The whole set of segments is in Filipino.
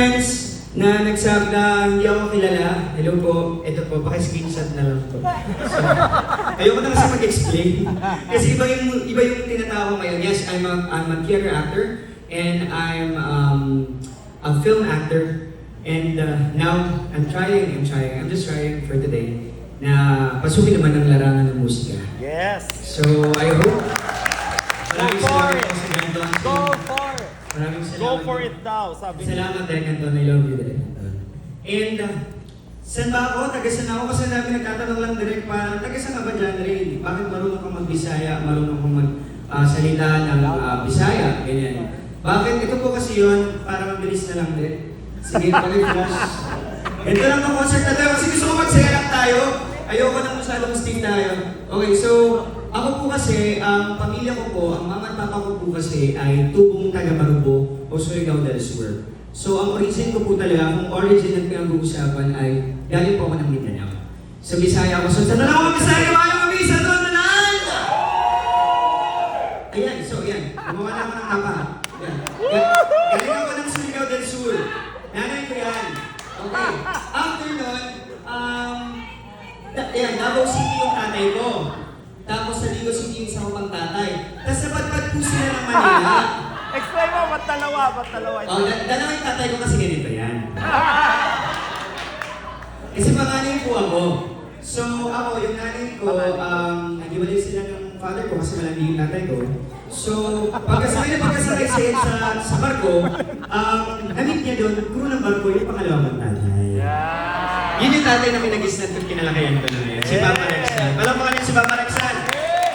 Friends na nagsabi na hindi ako kilala, hello po, ito po, paki-screenshot na lang po. So, ayoko na kasi mag-explain. Kasi iba yung tinatawag ko ngayon. Yes, I'm a theater actor, and I'm a film actor. And now, I'm just trying for today na pasukin naman ang larangan ng musika. Yes! So, I hope maraming salamat po sa Gandon. Go for it! Maraming salamat. Go for it daw, sabi niya. Salamat Direk Anton, I love you Direk Anton. And saan ba ako? Tagasan ako kasi nabi nagtatanong lang Direk pa, tagasan ka ba dyan Ray? Bakit marunong kang mag-Bisaya, marunong kang mag-salita ng Bisaya, ganyan. Bakit? Ito po kasi yun, para mabilis na lang Direk. Sige, pag-flash. Ito lang ang concert na tayo kasi gusto ko magsaya lang tayo. Ayoko nang masyadong stick tayo. Okay, so ako po kasi, ang pamilya ko po, ang mama at papa ko po kasi ay tubong taga Marubo o Surigao del Sur. So ang origin ko po talaga, kung origin ng pinag-uusapan ay galing po ako ng Mindanao. So Bisaya ako. So sa dalawa Bisaya, mga mabisa doon na lang! Ayan, so yan. Gumawa na ako ng tapa. Yan. Galing ako ng Surigao del Sur. Nanay ko yan. Okay. After nun, yan, Davao City yung tatay ko. Tapos sa Ligo City yung isa ko pang tatay. Tapos napadpad po sila ng Manila. Explain mo, ba't dalawa? Ba't dalawa? Oh, dalawa yung tatay ko kasi ganito yan. Kasi panganay po ako. So ako, yung nanay ko, nag-iwalay sila ng father ko kasi malandi yung tatay ko. So, pagkasakay sa barko, namit niya doon, crew ng barko yung pangalawang tatay. Yun yung tatay na kinagisnan at kinalakayan ko na ngayon. Si Papa Rexan. Alam mo kanina si Papa Rexan?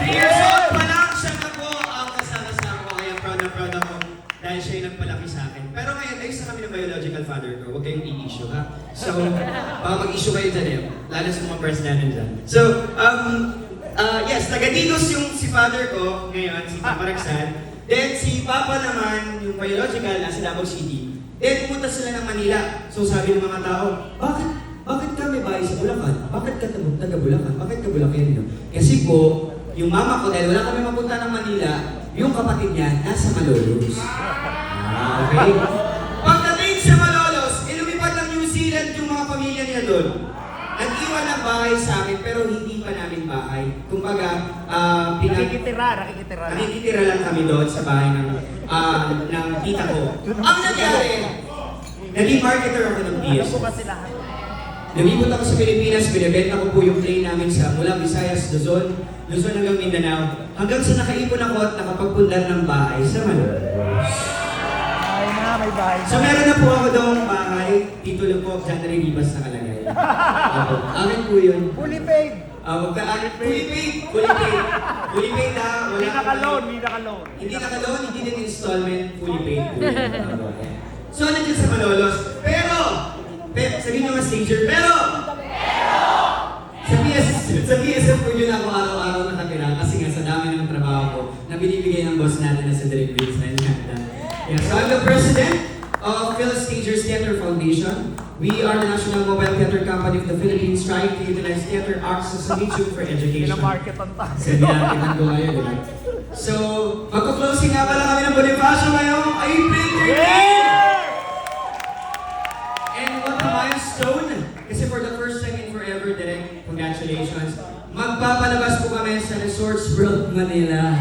3 years old pa lang siya na po ang kasama-sama ko. Kaya proud na proud ako dahil siya yung nagpalaki sa akin. Pero ngayon, ayos na kami ng biological father ko. Huwag kayong i-issue, ha? So, baka mag-issue kayo dyan eh. Lalo sa mga first natin dyan. So, yes, taga-Digos yung si father ko ngayon, si Papa Rexan. Then, si Papa naman, yung biological, nasa Davao City. Then, pumunta sila ng Manila. So, sabi ng mga tao, bakit ka may bahay sa Bulacan? Bakit ka taga Bulacan? Bakit ka Bulacan? Kasi po, yung mama ko, dahil wala kami mapunta ng Manila, yung kapatid niya, nasa Malolos. Okay? Pagdating sa Malolos, lumipat ng New Zealand yung mga pamilya niya doon. Nag-iwan ng bahay sa amin, pero hindi pa namin bahay. Kumbaga, nakikitira lang kami doon sa bahay ng tita ko. Ang nangyari, naging marketer ako ng PS. Lumipot ako sa Pilipinas, binibenta ko po yung plane namin mula Visayas, Luzon hanggang Mindanao, hanggang sa nakaipon ako at nakapagpundar ng bahay sa Malolos. May bahay. So meron na po ako doong bahay, titulo po, January Rivas nakalagay. Amin po yun. Fully paid. Fully paid ha. Hindi naka-loan, hindi naka-loan. Hindi naka-loan, hindi din installment, fully paid po yun. So nandiyan sa Malolos. Pero, sabihin nyo nga stager, pero! Sa PSF po yun ako araw-araw nakatira kasi nga sa dami ng trabaho ko na binibigay ng boss natin na sa Direk Vincent. Yeah, so I'm the president of Philistagers Theater Foundation. We are the national mobile theater company of the Philippines trying to utilize theater arts as a medium for education. Pinamarket ang tayo. Sabi natin ko ngayon, diba? So, magko-closing nga pala kami ng Bonifacio ngayong April 13! And what a milestone! Kasi for the first time in forever, Direk, congratulations. Magpapalabas po kami sa Resorts World Manila.